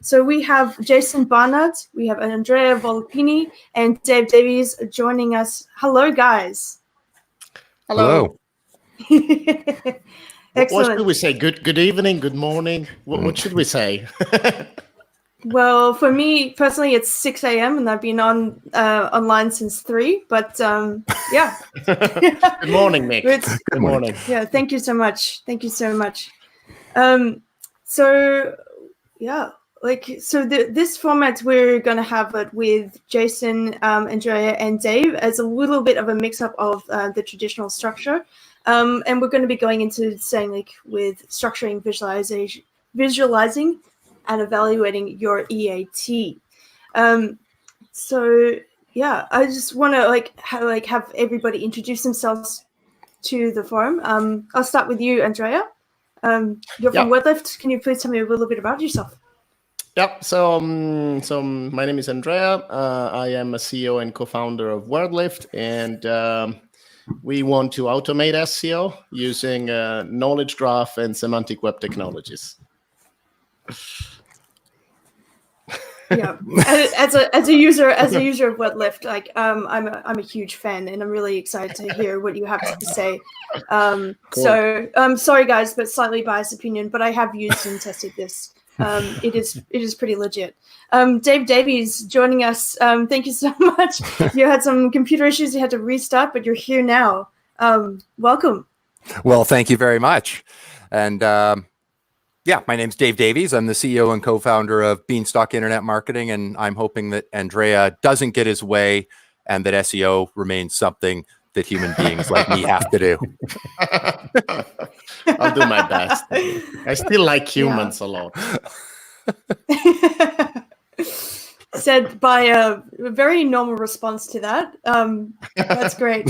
So we have Jason Barnard, we have Andrea Volpini, and Dave Davies joining us. Hello, guys. Hello. Excellent. What should we say? Good evening, good morning. What should we say? Well, for me personally, it's 6 a.m. and I've been online since 3. But yeah. Good morning, Nick. Good morning. Yeah, thank you so much. Thank you so much. So yeah, this format we're gonna have it with Jason, Andrea, and Dave as a little bit of a mix-up of the traditional structure, and we're going to be going into saying with structuring, visualizing, and evaluating your EAT. So yeah, I just want to have everybody introduce themselves to the forum. I'll start with you, Andrea. You're from WordLift. Can you please tell me a little bit about yourself? Yep. So my name is Andrea. I am a CEO and co-founder of WordLift, and we want to automate SEO using knowledge graph and semantic web technologies. Yeah, as a user of WordLift, I'm a huge fan, and I'm really excited to hear what you have to say. Cool. So sorry guys, but slightly biased opinion, but I have used and tested this. It is pretty legit. Dave Davies joining us. Thank you so much. You had some computer issues, you had to restart, but you're here now. Welcome. Well, thank you very much. And yeah, my name's Dave Davies. I'm the CEO and co-founder of Beanstalk Internet Marketing, and I'm hoping that Andrea doesn't get his way and that SEO remains something that human beings like me have to do. I'll do my best. I still like humans a lot. Said by a very normal response to that. That's great.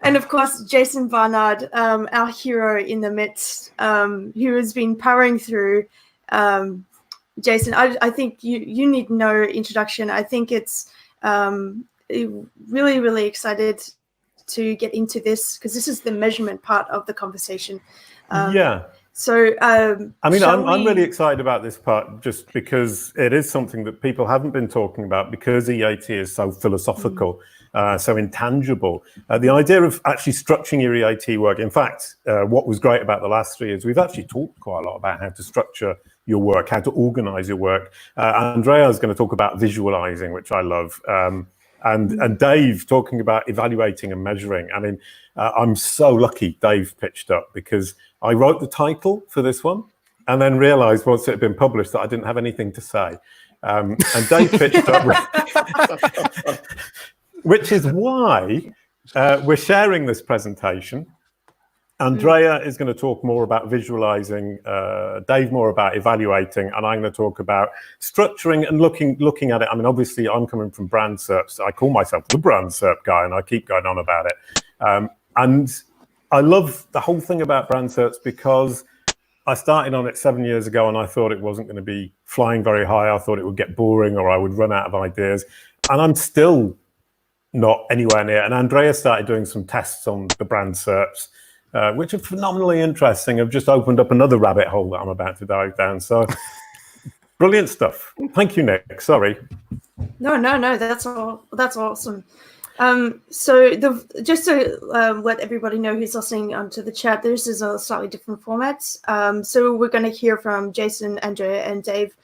And of course, Jason Barnard, our hero in the midst, who has been powering through. Jason, I think you need no introduction. I think it's really, really excited to get into this because this is the measurement part of the conversation. Yeah. So, I mean, I'm really excited about this part just because it is something that people haven't been talking about because EAT is so philosophical, so intangible. The idea of actually structuring your EAT work. In fact, what was great about the last 3 years, we've actually talked quite a lot about how to structure your work, how to organize your work. Andrea is going to talk about visualizing, which I love. And Dave talking about evaluating and measuring. I mean, I'm so lucky Dave pitched up because I wrote the title for this one and then realized once it had been published that I didn't have anything to say. And Dave pitched up, which is why we're sharing this presentation. Andrea is going to talk more about visualizing, Dave more about evaluating, and I'm going to talk about structuring and looking at it. I mean, obviously, I'm coming from brand SERPs. So I call myself the brand SERP guy, and I keep going on about it. And I love the whole thing about brand SERPs because I started on it 7 years ago, and I thought it wasn't going to be flying very high. I thought it would get boring, or I would run out of ideas, and I'm still not anywhere near. And Andrea started doing some tests on the brand SERPs. Which are phenomenally interesting. Have just opened up another rabbit hole that I'm about to dive down. So brilliant stuff. Thank you, Nick. Sorry. No, that's awesome. So just to let everybody know who's listening to the chat, this is a slightly different format. So we're going to hear from Jason, Andrea, and Dave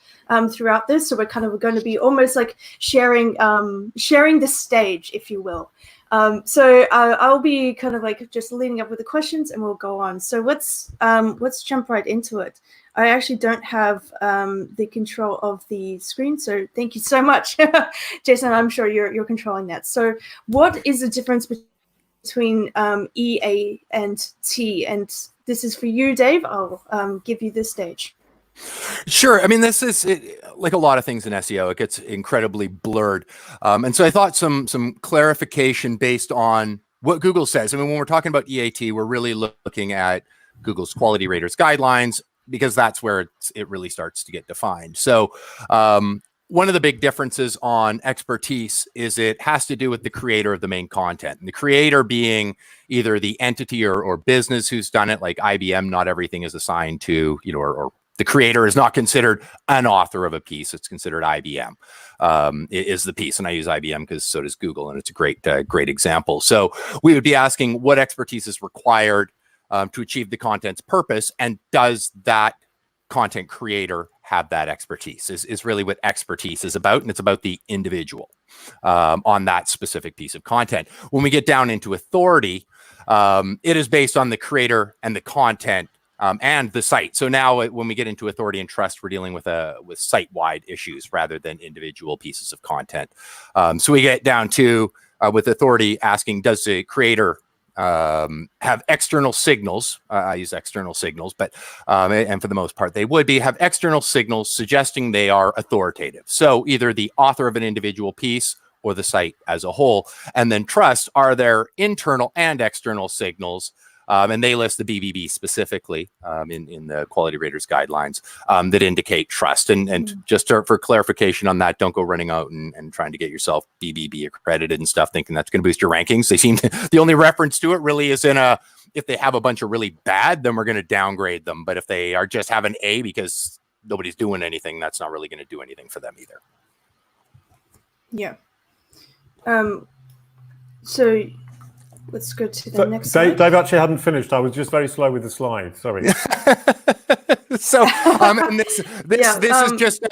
throughout this. So we're going to be almost like sharing the stage, if you will. So I'll be kind of like just leading up with the questions and we'll go on. So let's jump right into it. I actually don't have the control of the screen, so thank you so much, Jason. I'm sure you're controlling that. So what is the difference between EA and T? And this is for you, Dave. I'll give you the stage. Sure. I mean, this is like a lot of things in SEO. It gets incredibly blurred. And so I thought some clarification based on what Google says. I mean, when we're talking about EAT, we're really looking at Google's quality raters guidelines because that's where it really starts to get defined. So one of the big differences on expertise is it has to do with the creator of the main content. And the creator being either the entity or business who's done it, like IBM, not everything is assigned to, or The creator is not considered an author of a piece. It's considered IBM is the piece. And I use IBM because so does Google. And it's a great example. So we would be asking what expertise is required to achieve the content's purpose. And does that content creator have that expertise is really what expertise is about. And it's about the individual on that specific piece of content. When we get down into authority, it is based on the creator and the content and the site. So now when we get into authority and trust, we're dealing with site-wide issues rather than individual pieces of content. So we get down to with authority asking, does the creator have external signals? I use external signals, but and for the most part, they would have external signals suggesting they are authoritative. So either the author of an individual piece or the site as a whole. And then trust, are there internal and external signals? And they list the BBB specifically in the Quality Raters guidelines that indicate trust. And just for clarification on that, don't go running out and trying to get yourself BBB accredited and stuff, thinking that's going to boost your rankings. They seem the only reference to it really is if they have a bunch of really bad, then we're going to downgrade them. But if they are just have an A because nobody's doing anything, that's not really going to do anything for them either. Yeah. So let's go to the next slide. Dave actually hadn't finished. I was just very slow with the slide. Sorry. So, and this is just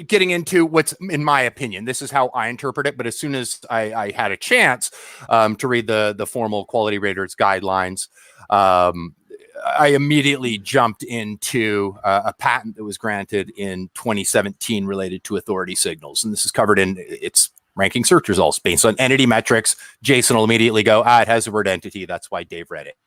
getting into what's, in my opinion, this is how I interpret it. But as soon as I had a chance to read the formal Quality Raters guidelines, I immediately jumped into a patent that was granted in 2017 related to authority signals. And this is covered in its ranking search results based on entity metrics. Jason will immediately go, it has the word entity. That's why Dave read it.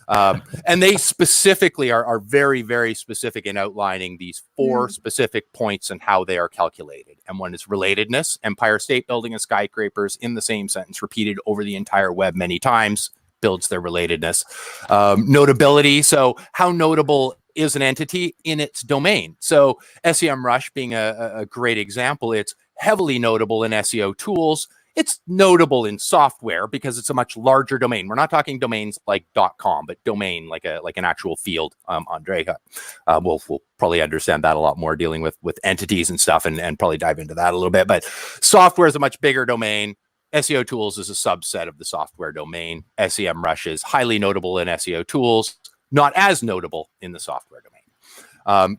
And they specifically are very, very specific in outlining these 4 specific points and how they are calculated. And one is relatedness, Empire State Building and skyscrapers in the same sentence repeated over the entire web many times builds their relatedness. Notability, so how notable is an entity in its domain? So Semrush being a great example, it's heavily notable in SEO tools. It's notable in software because it's a much larger domain. We're not talking domains like .com, but domain like an actual field. Andrea, we'll probably understand that a lot more dealing with entities and stuff, and probably dive into that a little bit. But software is a much bigger domain. SEO tools is a subset of the software domain. Semrush is highly notable in SEO tools, not as notable in the software domain.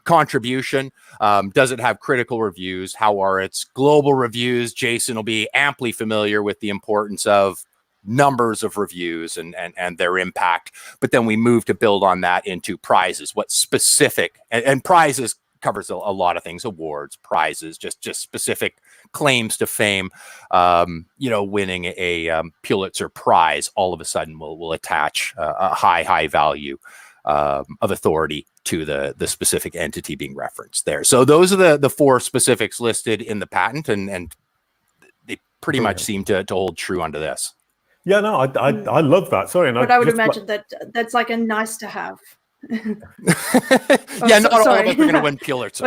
Contribution, does it have critical reviews? How are its global reviews? Jason will be amply familiar with the importance of numbers of reviews and their impact. But then we move to build on that into prizes. What specific, and prizes covers a lot of things, awards, prizes, just specific claims to fame. Winning a Pulitzer Prize all of a sudden will attach a high value of authority to the specific entity being referenced there. So those are the 4 specifics listed in the patent, and they pretty much seem to hold true onto this. Yeah, no, I love that. Sorry, but I would imagine that's like a nice to have. Not all of us are going to win Pulitzer.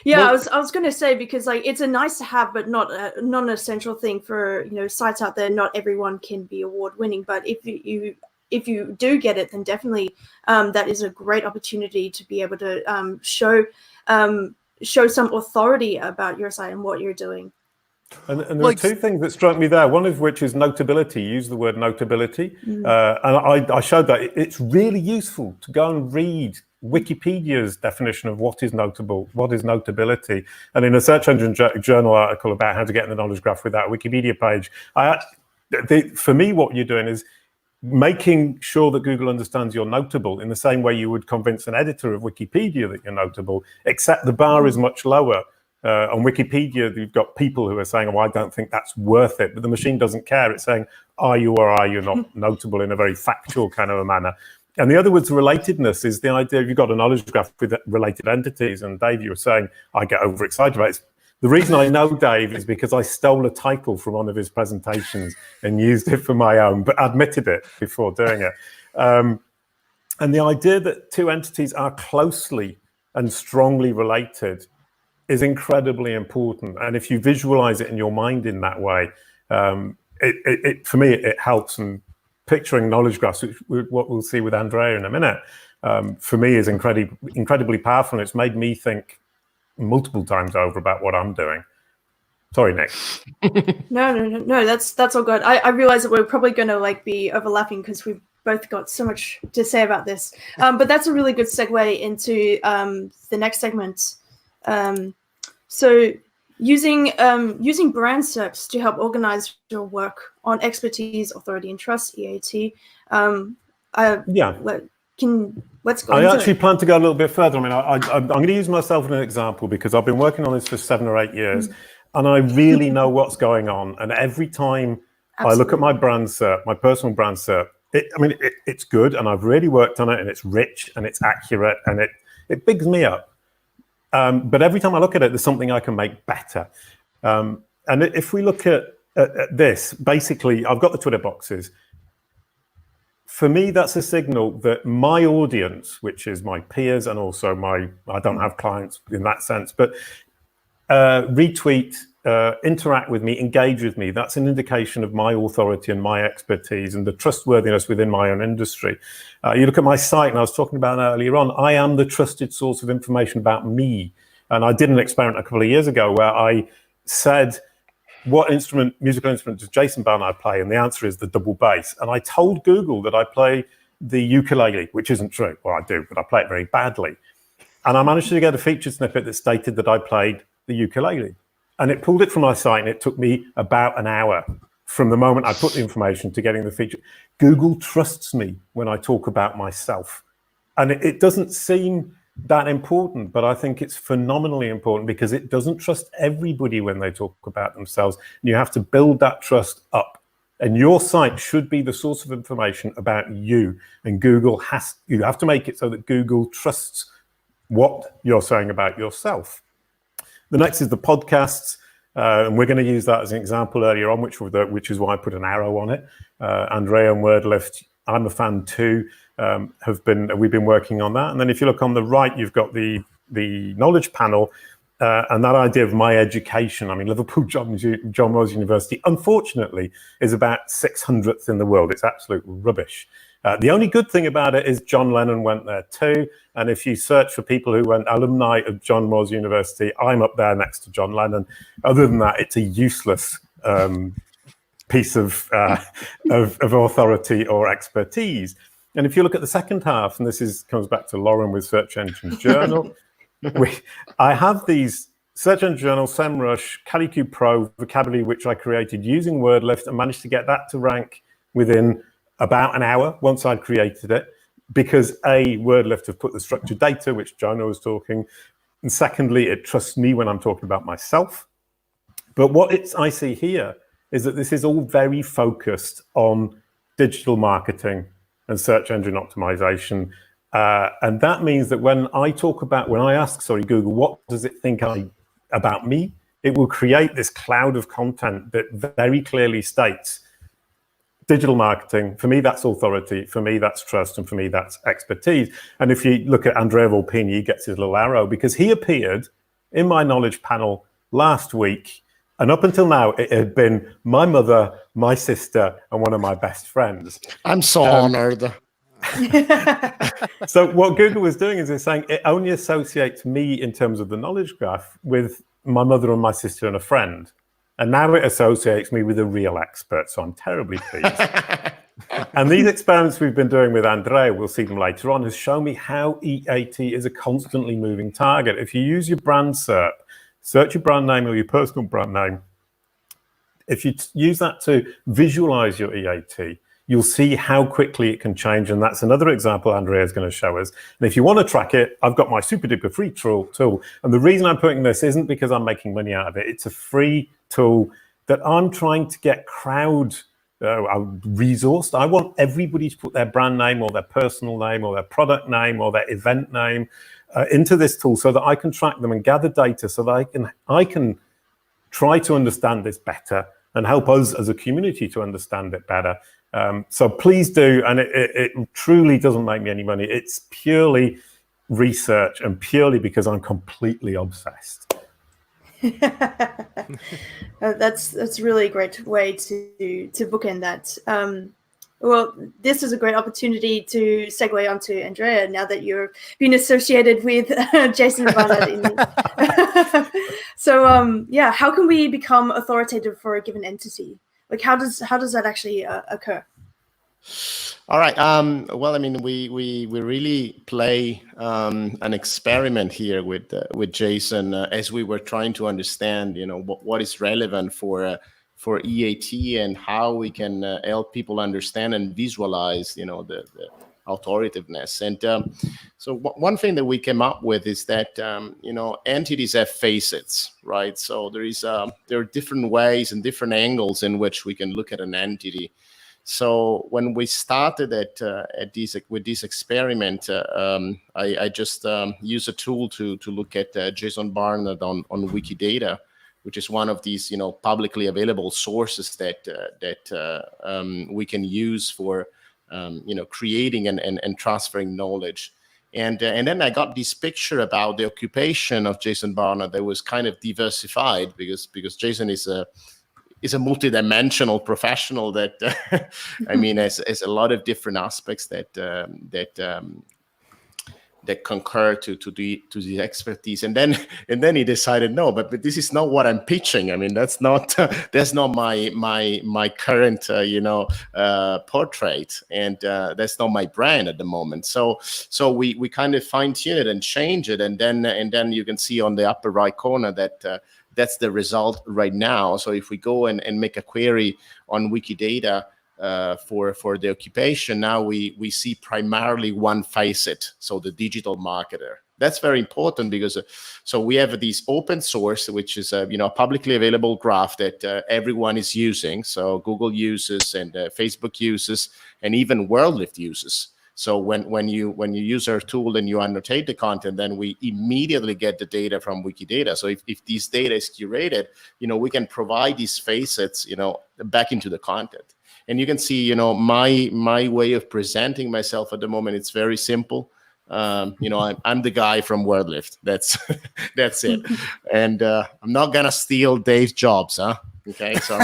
Yeah, well, I was going to say, because like it's a nice to have, but not an essential thing for sites out there. Not everyone can be award winning, but if you do get it, then definitely that is a great opportunity to be able to show some authority about your site and what you're doing. And there are 2 things that struck me there, one of which is notability. Use the word notability. And I showed that it's really useful to go and read Wikipedia's definition of what is notable, what is notability. And in a search engine journal article about how to get in the knowledge graph with that Wikipedia page, for me, what you're doing is making sure that Google understands you're notable in the same way you would convince an editor of Wikipedia that you're notable, except the bar is much lower. On Wikipedia, you've got people who are saying, I don't think that's worth it. But the machine doesn't care. It's saying, are you or are you not notable in a very factual kind of a manner. And the other was relatedness, is the idea you've got a knowledge graph with related entities. And Dave, you were saying, I get overexcited about it. The reason I know Dave is because I stole a title from one of his presentations and used it for my own, but admitted it before doing it. And the idea that 2 entities are closely and strongly related is incredibly important. And if you visualize it in your mind in that way, for me, it helps. And picturing knowledge graphs, which what we'll see with Andrea in a minute, for me is incredibly powerful. And it's made me think multiple times over about what I'm doing. Sorry, Nick. No, that's all good. I realize that we're probably going to like be overlapping because we've both got so much to say about this. But that's a really good segue into the next segment. So using brand SERPs to help organize your work on expertise, authority, and trust, EAT. Let's go. I actually plan to go a little bit further. I mean, I'm going to use myself as an example because I've been working on this for 7 or 8 years, and I really know what's going on. And every time I look at my brand SERP, my personal brand SERP, it's good, and I've really worked on it, and it's rich, and it's accurate, and it bigs me up. But every time I look at it, there's something I can make better. And if we look at this, basically, I've got the Twitter boxes. For me, that's a signal that my audience, which is my peers and also I don't have clients in that sense, but retweet, interact with me, engage with me. That's an indication of my authority and my expertise and the trustworthiness within my own industry. You look at my site, and I was talking about that earlier on, I am the trusted source of information about me. And I did an experiment a couple of years ago where I said, what musical instrument does Jason Barnard play? And the answer is the double bass. And I told Google that I play the ukulele, which isn't true. Well, I do, but I play it very badly. And I managed to get a featured snippet that stated that I played the ukulele. And it pulled it from my site, and it took me about an hour from the moment I put the information to getting the feature. Google trusts me when I talk about myself. And it doesn't seem that important, but I think it's phenomenally important because it doesn't trust everybody when they talk about themselves. And you have to build that trust up. And your site should be the source of information about you. And you have to make it so that Google trusts what you're saying about yourself. The next is the podcasts. And we're going to use that as an example earlier on, which is why I put an arrow on it. Andrea and WordLift, I'm a fan too. We've been working on that. And then if you look on the right, you've got the knowledge panel and that idea of my education. I mean, Liverpool John Moores University, unfortunately, is about 600th in the world. It's absolute rubbish. The only good thing about it is John Lennon went there too. And if you search for people who went alumni of John Moores University, I'm up there next to John Lennon. Other than that, it's a useless piece of authority or expertise. And if you look at the second half, and comes back to Lauren with Search Engine Journal, I have these Search Engine Journal, Semrush, CaliQ Pro vocabulary, which I created using WordLift and managed to get that to rank within about an hour once I'd created it, because WordLift have put the structured data, which Jonah was talking, and secondly, it trusts me when I'm talking about myself. But what I see here is that this is all very focused on digital marketing and search engine optimization. And that means that when I ask Google, what does it think about me? It will create this cloud of content that very clearly states digital marketing. For me, that's authority. For me, that's trust. And for me, that's expertise. And if you look at Andrea Volpini, he gets his little arrow because he appeared in my knowledge panel last week. And up until now, it had been my mother, my sister, and one of my best friends. I'm so honored. So what Google was doing is it's saying it only associates me in terms of the knowledge graph with my mother and my sister and a friend. And now it associates me with a real expert. So I'm terribly pleased. And these experiments we've been doing with Andrea, we'll see them later on, has shown me how EAT is a constantly moving target. If you use your brand SERP, search your brand name or your personal brand name, if you use that to visualize your EAT, you'll see how quickly it can change. And that's another example Andrea is going to show us. And if you want to track it, I've got my super duper free tool. And the reason I'm putting this isn't because I'm making money out of it. It's a free tool that I'm trying to get resourced. I want everybody to put their brand name or their personal name or their product name or their event name into this tool so that I can track them and gather data so that I can try to understand this better and help us as a community to understand it better. So please do, and it truly doesn't make me any money. It's purely research and purely because I'm completely obsessed. That's really a great way to bookend that. well, this is a great opportunity to segue onto Andrea now that you're being associated with Jason and Barnard. So, yeah, how can we become authoritative for a given entity? Like, how does that actually occur? All right. Well, I mean, we really play an experiment here with Jason as we were trying to understand, what is relevant for EAT and how we can help people understand and visualize, the authoritativeness. And so one thing that we came up with is that entities have facets, right? So there are different ways and different angles in which we can look at an entity. So when we started with this experiment, I just used a tool to look at Jason Barnard on Wikidata, which is one of these publicly available sources that we can use for creating and transferring knowledge. And then I got this picture about the occupation of Jason Barnard that was kind of diversified because Jason is a multidimensional professional that I mean has a lot of different aspects that concur to the expertise. And then he decided, no, but this is not what I'm pitching. I mean, that's not my current portrait, and that's not my brand at the moment. So we kind of fine tune it and change it, and then you can see on the upper right corner that that's the result right now. So if we go and make a query on Wikidata for the occupation, now we see primarily one facet, so the digital marketer. That's very important because so we have this open source, which is a publicly available graph that everyone is using. So Google uses and Facebook uses and even WorldLift uses. So when you use our tool and you annotate the content, then we immediately get the data from Wikidata. So if this data is curated, we can provide these facets, back into the content. And you can see, my way of presenting myself at the moment, it's very simple. I'm the guy from WorldLift. That's it. And I'm not gonna steal Dave's jobs, huh? Okay, so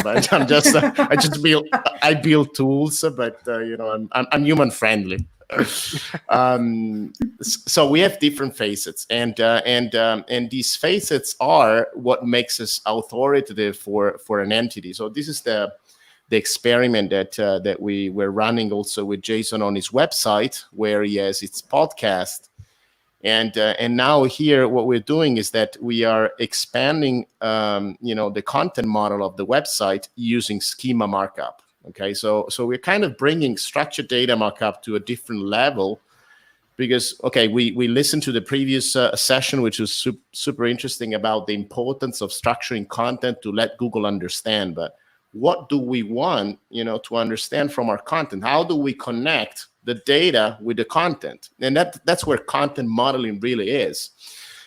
I build tools, but I'm human friendly. So we have different facets, and these facets are what makes us authoritative for an entity. So this is the experiment that we were running also with Jason on his website, where he has its podcast. And now here, what we're doing is that we are expanding, the content model of the website using schema markup. Okay, so we're kind of bringing structured data markup to a different level because, okay, we listened to the previous session, which was super interesting about the importance of structuring content to let Google understand. But what do we want, to understand from our content? How do we connect the data with the content? And that's where content modeling really is.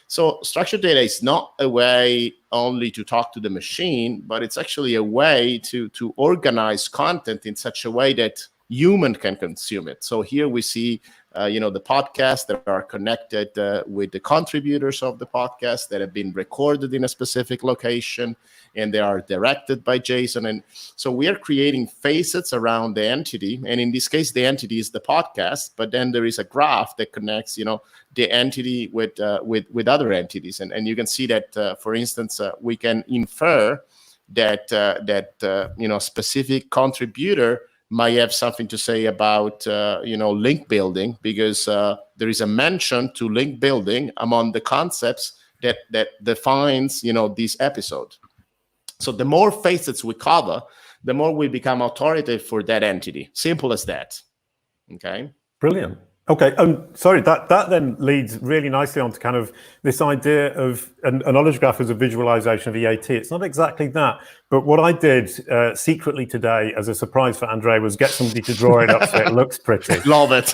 So structured data is not a way only to talk to the machine, but it's actually a way to organize content in such a way that human can consume it. So here we see, the podcasts that are connected with the contributors of the podcast that have been recorded in a specific location, and they are directed by Jason. And so we are creating facets around the entity. And in this case, the entity is the podcast, but then there is a graph that connects, the entity with other entities. And you can see that, for instance, we can infer that specific contributor might have something to say about link building, because there is a mention to link building among the concepts that defines this episode. So the more facets we cover, the more we become authoritative for that entity. Simple as that. Okay. Brilliant. Okay, sorry, that then leads really nicely on to kind of this idea of a knowledge graph as a visualization of EAT. It's not exactly that, but what I did secretly today as a surprise for Andrea was get somebody to draw it up so it looks pretty. Love it.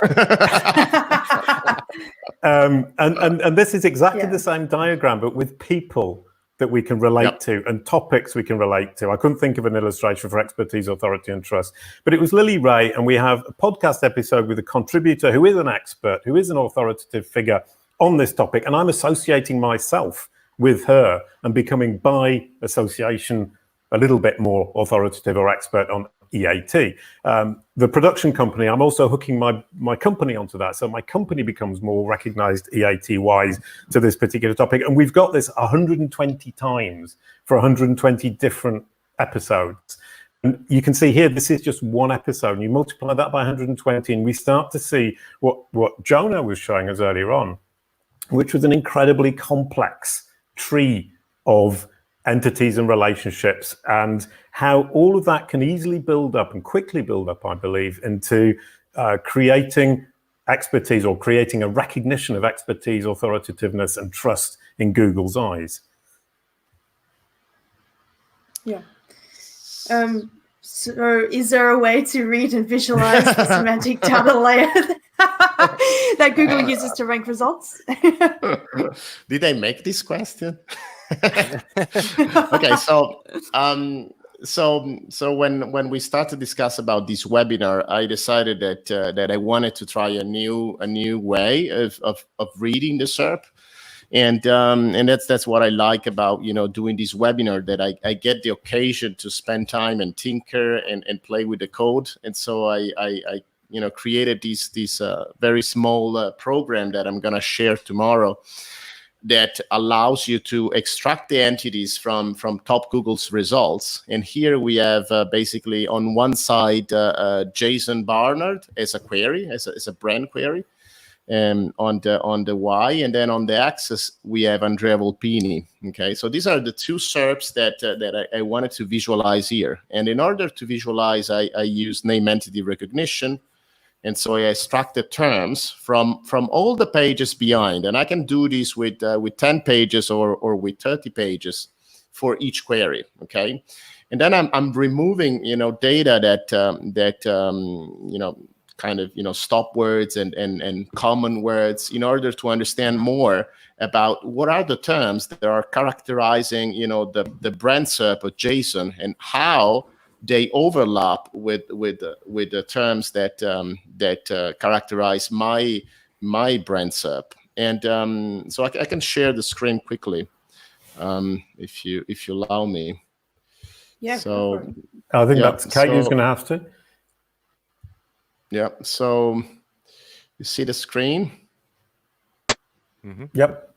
And this is exactly the same diagram, but with people that we can relate to and topics we can relate to. I couldn't think of an illustration for expertise, authority, and trust, but it was Lily Ray, and we have a podcast episode with a contributor who is an expert, who is an authoritative figure on this topic, and I'm associating myself with her and becoming by association a little bit more authoritative or expert EAT. The production company, I'm also hooking my company onto that. So my company becomes more recognized EAT-wise to this particular topic. And we've got this 120 times for 120 different episodes. And you can see here, this is just one episode. And you multiply that by 120, and we start to see what Jonah was showing us earlier on, which was an incredibly complex tree of entities and relationships, and how all of that can easily build up and quickly build up, I believe, into creating expertise, or creating a recognition of expertise, authoritativeness, and trust in Google's eyes. Yeah. So is there a way to read and visualize the semantic data layer that Google uses to rank results? Did I make this question? Okay, so when we started to discuss about this webinar, I decided that I wanted to try a new way of reading the SERP. And that's what I like about doing this webinar, that I get the occasion to spend time and tinker and play with the code. And so I created this very small program that I'm gonna share tomorrow, that allows you to extract the entities from top Google's results. And here we have basically on one side Jason Barnard as a query, as a brand query. On the Y, and then on the axis we have Andrea Volpini. Okay, so these are the two SERPs that I wanted to visualize here. And in order to visualize, I use name entity recognition, and so I extracted terms from all the pages behind. And I can do this with 10 pages or with 30 pages for each query. Okay, and then I'm removing data that kind of stop words and common words, in order to understand more about what are the terms that are characterizing the brand SERP of JSON, and how they overlap with the terms that characterize my brand SERP. And so I can share the screen quickly, if you allow me. Yeah. So I think that's Kate who's going to have to. Yeah, so you see the screen? Mm-hmm. Yep.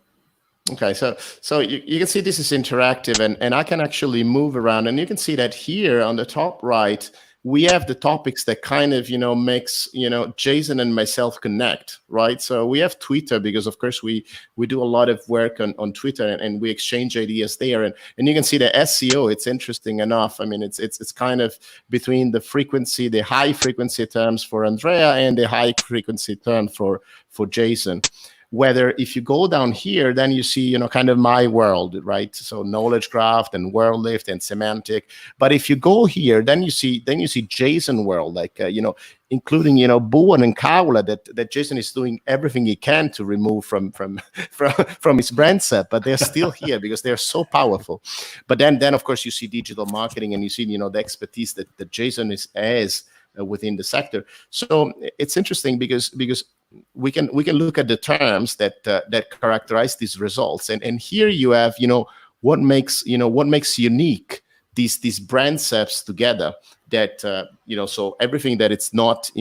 Okay, so you can see this is interactive, and I can actually move around, and you can see that here on the top right, we have the topics that kind of, makes, Jason and myself connect, right? So we have Twitter, because of course we do a lot of work on Twitter, and we exchange ideas there. And you can see the SEO, it's interesting enough. I mean, it's kind of between the high frequency terms for Andrea and the high frequency term for Jason. Whether if you go down here, then you see, kind of my world, right? So knowledge graph and world lift and semantic. But if you go here, then you see JSON world, like, including, Bowen and Kaula, that Jason is doing everything he can to remove from his brand set, but they're still here because they're so powerful. But then of course you see digital marketing, and you see, the expertise that Jason has within the sector. So it's interesting because we can look at the terms that characterize these results, and here you have what makes unique these brand SERPs together, that so everything that it's not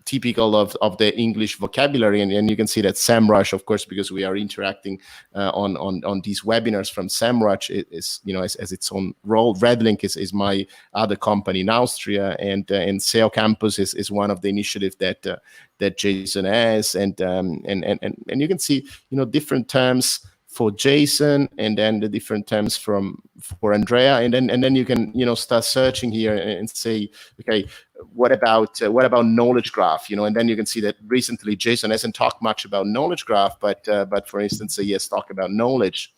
typical of the English vocabulary, and you can see that Semrush, of course, because we are interacting on these webinars from Semrush, is as its own role. RedLink is my other company in Austria, and SEO Campus is one of the initiatives that Jason has, and you can see different terms for Jason, and then the different terms for Andrea, and then you can start searching here and say, okay, what about knowledge graph, and then you can see that recently Jason hasn't talked much about knowledge graph, but for instance, he has talked about knowledge.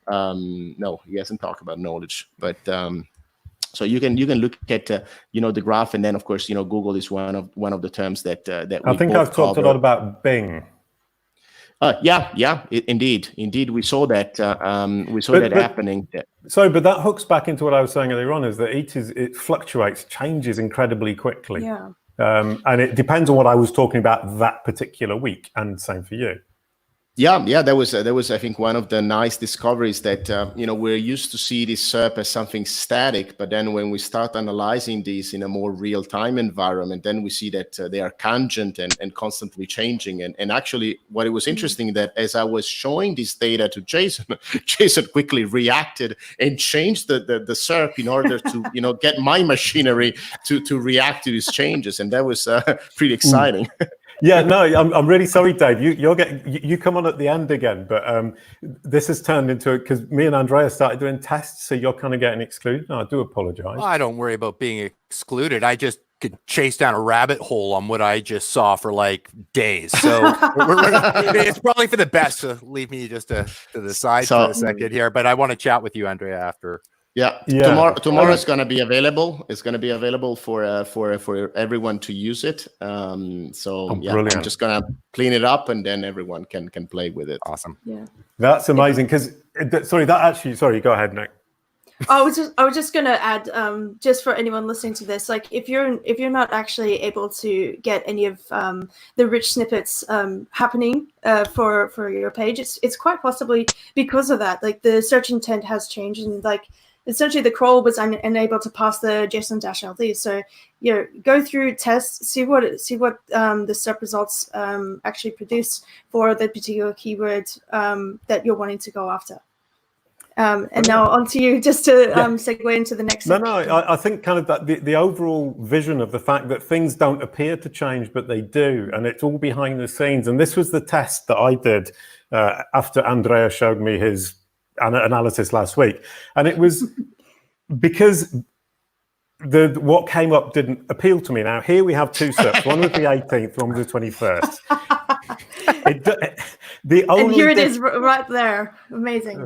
No, he hasn't talked about knowledge, but so you can look at the graph, and then of course Google is one of the terms that I think I've talked a lot about Bing. Indeed, we saw that. Happening. But that hooks back into what I was saying earlier on, is that it fluctuates, changes incredibly quickly. Yeah. And it depends on what I was talking about that particular week, and same for you. Yeah, that was I think one of the nice discoveries that we're used to see this SERP as something static, but then when we start analyzing these in a more real-time environment, then we see that they are tangent and constantly changing. And actually, what it was interesting that as I was showing this data to Jason, Jason quickly reacted and changed the SERP in order to get my machinery to react to these changes, and that was pretty exciting. Yeah, no, I'm really sorry, Dave. You come on at the end again, but this has turned into because me and Andrea started doing tests, so you're kind of getting excluded. No, I do apologize. Well, I don't worry about being excluded. I just could chase down a rabbit hole on what I just saw for like days. So it's probably for the best to leave me just to the side for a second here. But I want to chat with you, Andrea, after. Yeah. Tomorrow is going to be available. It's going to be available for everyone to use it. I'm just going to clean it up, and then everyone can play with it. Awesome. Yeah. That's amazing. Because sorry, go ahead, Nick. I was just going to add, just for anyone listening to this, like if you're not actually able to get any of the rich snippets happening for your page, it's quite possibly because of that. Like the search intent has changed, and like essentially the crawl was unable to pass the JSON-LD. So go through tests, see what the SERP results actually produce for the particular keyword that you're wanting to go after. And now on to you, just to segue into the next section. I think kind of that the overall vision of the fact that things don't appear to change, but they do, and it's all behind the scenes. And this was the test that I did after Andrea showed me his analysis last week, and it was because what came up didn't appeal to me. Now here we have two SERPs. One was the 18th, one was the 21st. And here it is right there. Amazing.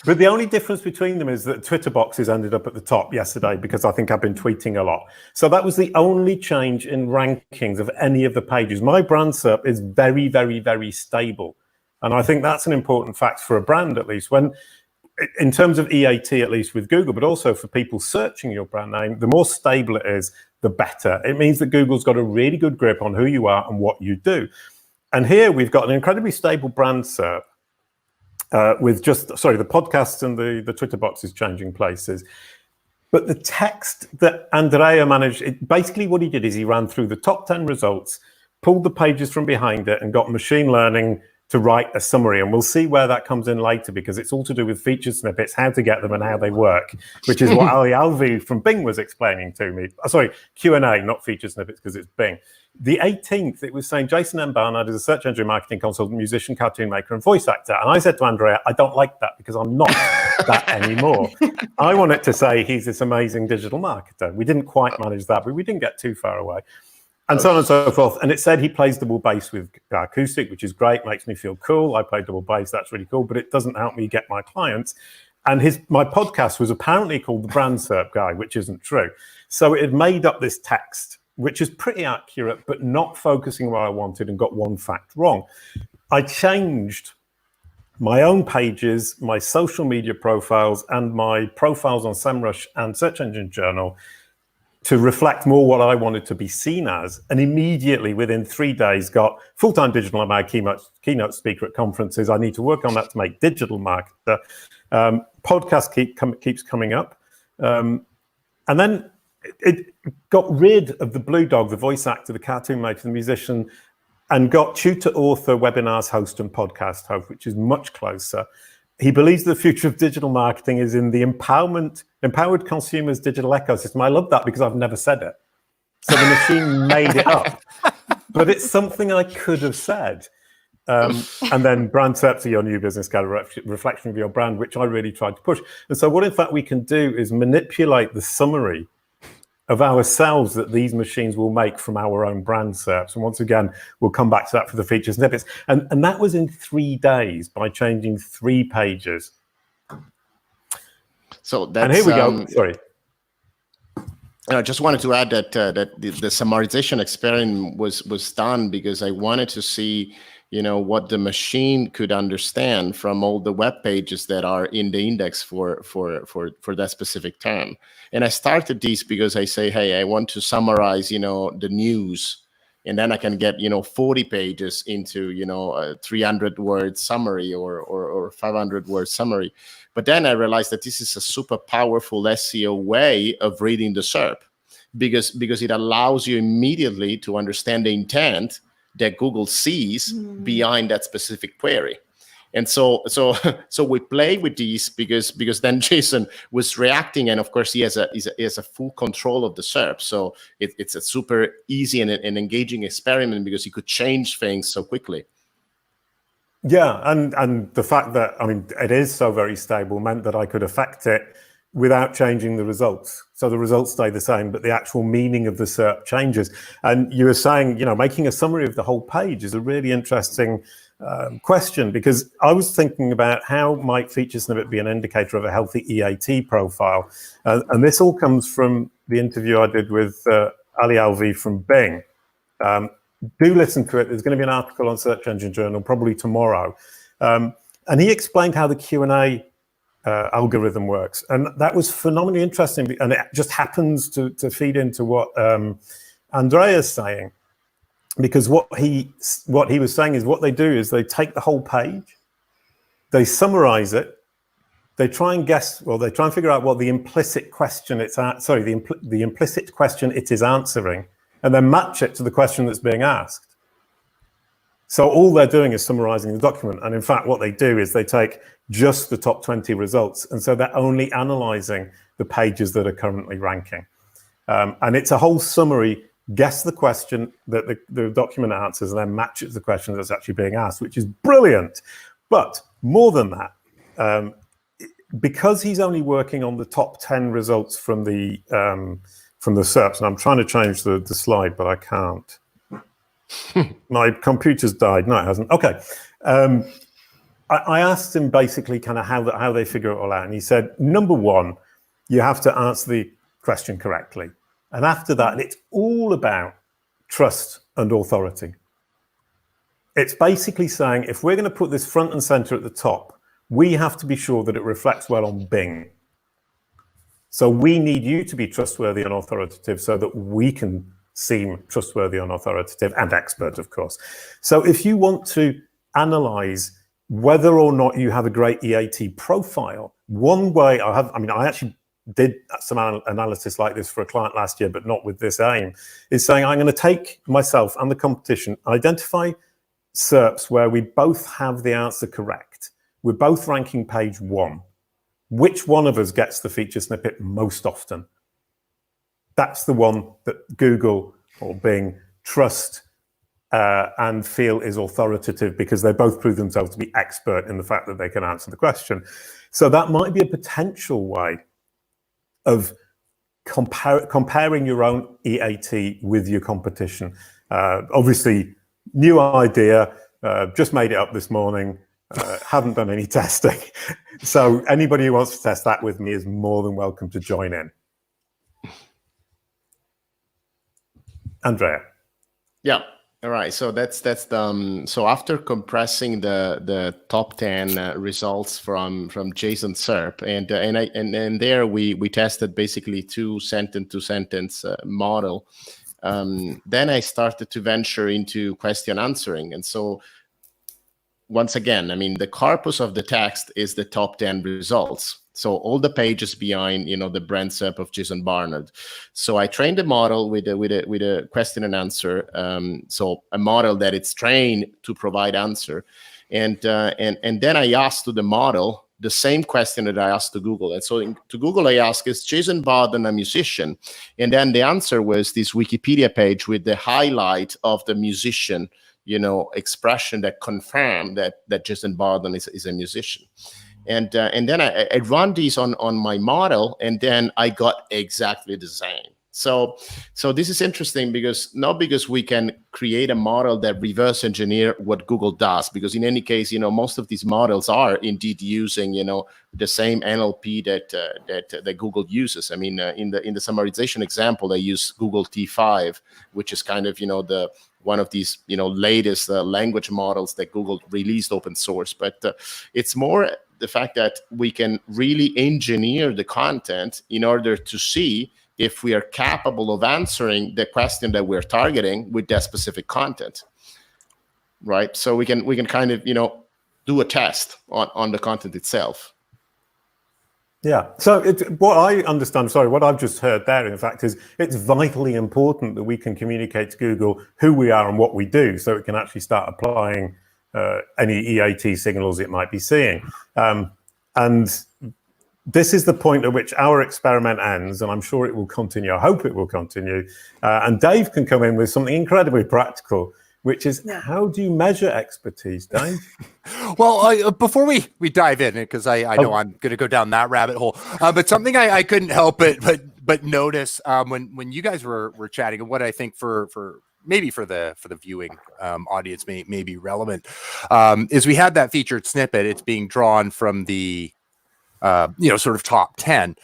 But the only difference between them is that Twitter boxes ended up at the top yesterday because I think I've been tweeting a lot. So that was the only change in rankings of any of the pages. My brand SERP is very, very, very stable. And I think that's an important fact for a brand, at least, when in terms of EAT, at least with Google, but also for people searching your brand name, the more stable it is, the better. It means that Google's got a really good grip on who you are and what you do. And here we've got an incredibly stable brand SERP with the podcasts and the Twitter boxes changing places. But the text that Andrea managed, basically what he did is he ran through the top 10 results, pulled the pages from behind it, and got machine learning to write a summary. And we'll see where that comes in later, because it's all to do with feature snippets, how to get them and how they work, which is what Ali Alvi from Bing was explaining to me. Sorry, Q&A, not feature snippets, because it's Bing. The 18th, it was saying Jason M. Barnard is a search engine marketing consultant, musician, cartoon maker, and voice actor. And I said to Andrea, I don't like that because I'm not that anymore. I want it to say he's this amazing digital marketer. We didn't quite manage that, but we didn't get too far away. And so on and so forth. And it said he plays double bass with acoustic, which is great, makes me feel cool. I play double bass, that's really cool, but it doesn't help me get my clients. And my podcast was apparently called The Brand SERP Guy, which isn't true. So it had made up this text, which is pretty accurate, but not focusing where I wanted, and got one fact wrong. I changed my own pages, my social media profiles, and my profiles on Semrush and Search Engine Journal to reflect more what I wanted to be seen as, and immediately within 3 days got full-time digital nomad, keynote speaker at conferences. I need to work on that to make digital marketer. Podcast keeps coming up. And then it got rid of the blue dog, the voice actor, the cartoon maker, the musician, and got tutor, author, webinars host, and podcast host, which is much closer. He believes the future of digital marketing is in the empowered consumers digital ecosystem. I love that because I've never said it. So the machine made it up. But it's something I could have said. And then brand SERPs are your new business card, reflection of your brand, which I really tried to push. And so what in fact we can do is manipulate the summary of ourselves that these machines will make from our own brand SERPs. And once again, we'll come back to that for the feature snippets. And that was in 3 days by changing 3 pages. So that's, and here we go. Sorry. I just wanted to add that the summarization experiment was done because I wanted to see, what the machine could understand from all the web pages that are in the index for that specific term. And I started this because I say, hey, I want to summarize, the news And then I can get 40 pages into a 300-word summary or 500-word summary. But then I realized that this is a super powerful SEO way of reading the SERP, because it allows you immediately to understand the intent that Google sees behind that specific query. And so we play with these because then Jason was reacting, and of course he has a full control of the SERP. So it's a super easy and engaging experiment because he could change things so quickly. Yeah, and the fact that, I mean, it is so very stable meant that I could affect it without changing the results. So the results stay the same, but the actual meaning of the SERP changes. And you were saying, making a summary of the whole page is a really interesting question, because I was thinking about how might feature snippet be an indicator of a healthy EAT profile. And this all comes from the interview I did with Ali Alvi from Bing. Do listen to it. There's going to be an article on Search Engine Journal probably tomorrow. And he explained how the Q&A algorithm works. And that was phenomenally interesting. And it just happens to feed into what Andrea's saying. Because what he was saying is what they do is they take the whole page, they summarize it, they try and figure out what the implicit question the implicit question it is answering, and then match it to the question that's being asked. So all they're doing is summarizing the document. And in fact, what they do is they take just the top 20 results. And so they're only analyzing the pages that are currently ranking. And it's a whole summary. Guess the question that the document answers and then match it to the question that's actually being asked, which is brilliant. But more than that, because he's only working on the top 10 results from the SERPs, and I'm trying to change the slide, but I can't. My computer's died. No, it hasn't. Okay. I asked him basically kind of how they figure it all out. And he said, number one, you have to answer the question correctly. And after that, it's all about trust and authority. It's basically saying, if we're going to put this front and center at the top, we have to be sure that it reflects well on Bing. So we need you to be trustworthy and authoritative so that we can seem trustworthy and authoritative and expert, of course. So if you want to analyze whether or not you have a great EAT profile, one way I actually did some analysis like this for a client last year, but not with this aim, is saying I'm going to take myself and the competition, identify SERPs where we both have the answer correct. We're both ranking page 1. Which one of us gets the feature snippet most often? That's the one that Google or Bing trust and feel is authoritative, because they both prove themselves to be expert in the fact that they can answer the question. So that might be a potential way of comparing your own EAT with your competition. Obviously, new idea, just made it up this morning, haven't done any testing. So anybody who wants to test that with me is more than welcome to join in. Andrea. Yeah. All right. So that's the so after compressing the top 10 results from JSON SERP, and there we tested basically two sentence model. Then I started to venture into question answering, and so once again, I mean, the corpus of the text is the top 10 results. So all the pages behind, the brand SERP of Jason Barnard. So I trained the model with a question and answer. So a model that it's trained to provide answer, and then I asked to the model the same question that I asked to Google. And so to Google, I asked, is Jason Barnard a musician? And then the answer was this Wikipedia page with the highlight of the musician, expression that confirmed that Jason Barnard is a musician. And then I run these on my model, and then I got exactly the same. So this is interesting, because we can create a model that reverse engineer what Google does, because in any case, most of these models are indeed using, the same NLP that Google uses. I mean, in the summarization example, they use Google T5, which is kind of, one of these, latest language models that Google released open source. But it's more the fact that we can really engineer the content in order to see if we are capable of answering the question that we're targeting with that specific content, right? So we can kind of, do a test on the content itself. Yeah. So what I understand, what I've just heard there, in fact, is it's vitally important that we can communicate to Google who we are and what we do, so it can actually start applying any EAT signals it might be seeing. And this is the point at which our experiment ends, and I'm sure it will continue. I hope it will continue. And Dave can come in with something incredibly practical, which is, how do you measure expertise, Dave? Well, before we dive in, because I know I'm going to go down that rabbit hole, but something I couldn't help but notice when you guys were chatting, and what I think for maybe for the viewing audience may be relevant, is we had that featured snippet. It's being drawn from the sort of top 10.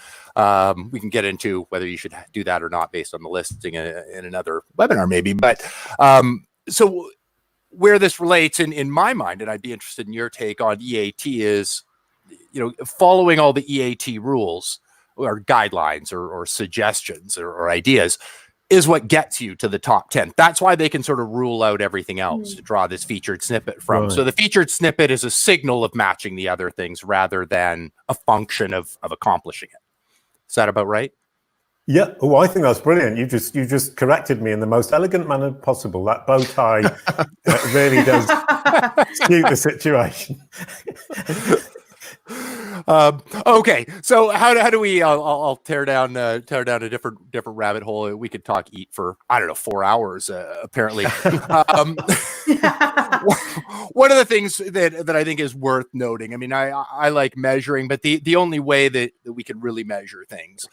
We can get into whether you should do that or not based on the listing in another webinar, maybe. But so where this relates in my mind, and I'd be interested in your take on EAT, is, following all the EAT rules or guidelines or suggestions or ideas is what gets you to the top 10. That's why they can sort of rule out everything else to draw this featured snippet from. Right. So the featured snippet is a signal of matching the other things rather than a function of accomplishing it. Is that about right? Yeah. Oh, I think that's brilliant. You just corrected me in the most elegant manner possible. That bow tie really does suit the situation. Okay, so how do we? I'll tear down a different rabbit hole. We could talk eat for 4 hours apparently. One of the things that I think is worth noting. I mean, I like measuring, but the only way that we can really measure things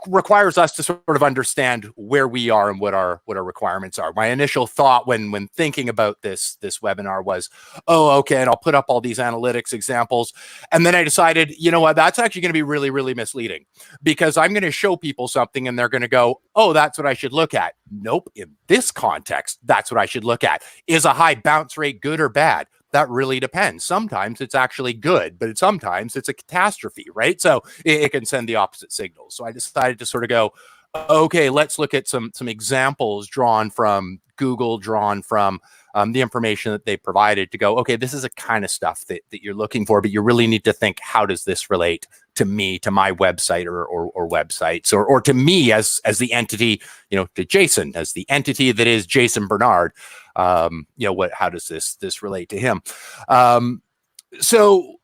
requires us to sort of understand where we are and what our requirements are. My initial thought when thinking about this webinar was, okay, and I'll put up all these analytics examples. And then I decided, you know what, that's actually going to be really, really misleading, because I'm going to show people something and they're going to go, oh, that's what I should look at. Nope. In this context, that's what I should look at. Is a high bounce rate good or bad? That really depends. Sometimes it's actually good, but sometimes it's a catastrophe, right? So it can send the opposite signals. So I decided to sort of go, okay, let's look at some examples drawn from Google, drawn from the information that they provided, to go, okay, this is the kind of stuff that you're looking for, but you really need to think, how does this relate to me, to my website or websites, or to me as the entity, to Jason as the entity that is Jason Barnard. How does this relate to him? So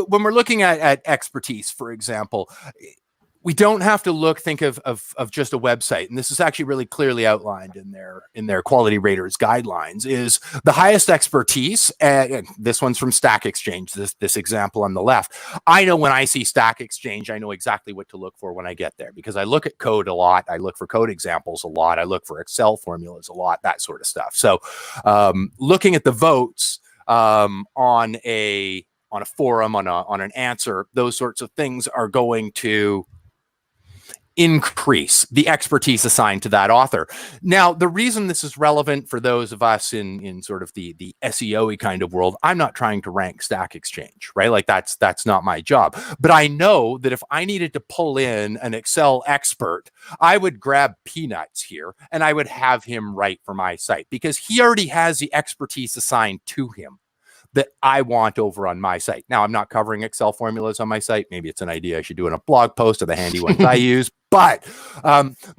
when we're looking at expertise, for example, we don't have to think of just a website, and this is actually really clearly outlined in their quality raters guidelines. Is the highest expertise, and this one's from Stack Exchange. This example on the left. I know when I see Stack Exchange, I know exactly what to look for when I get there, because I look at code a lot. I look for code examples a lot. I look for Excel formulas a lot. That sort of stuff. So, looking at the votes on a forum, on an answer, those sorts of things are going to increase the expertise assigned to that author. Now, the reason this is relevant for those of us in sort of the SEO-y kind of world, I'm not trying to rank Stack Exchange, right? Like that's not my job. But I know that if I needed to pull in an Excel expert, I would grab Peanuts here and I would have him write for my site, because he already has the expertise assigned to him that I want over on my site. Now, I'm not covering Excel formulas on my site. Maybe it's an idea I should do in a blog post of the handy ones I use. But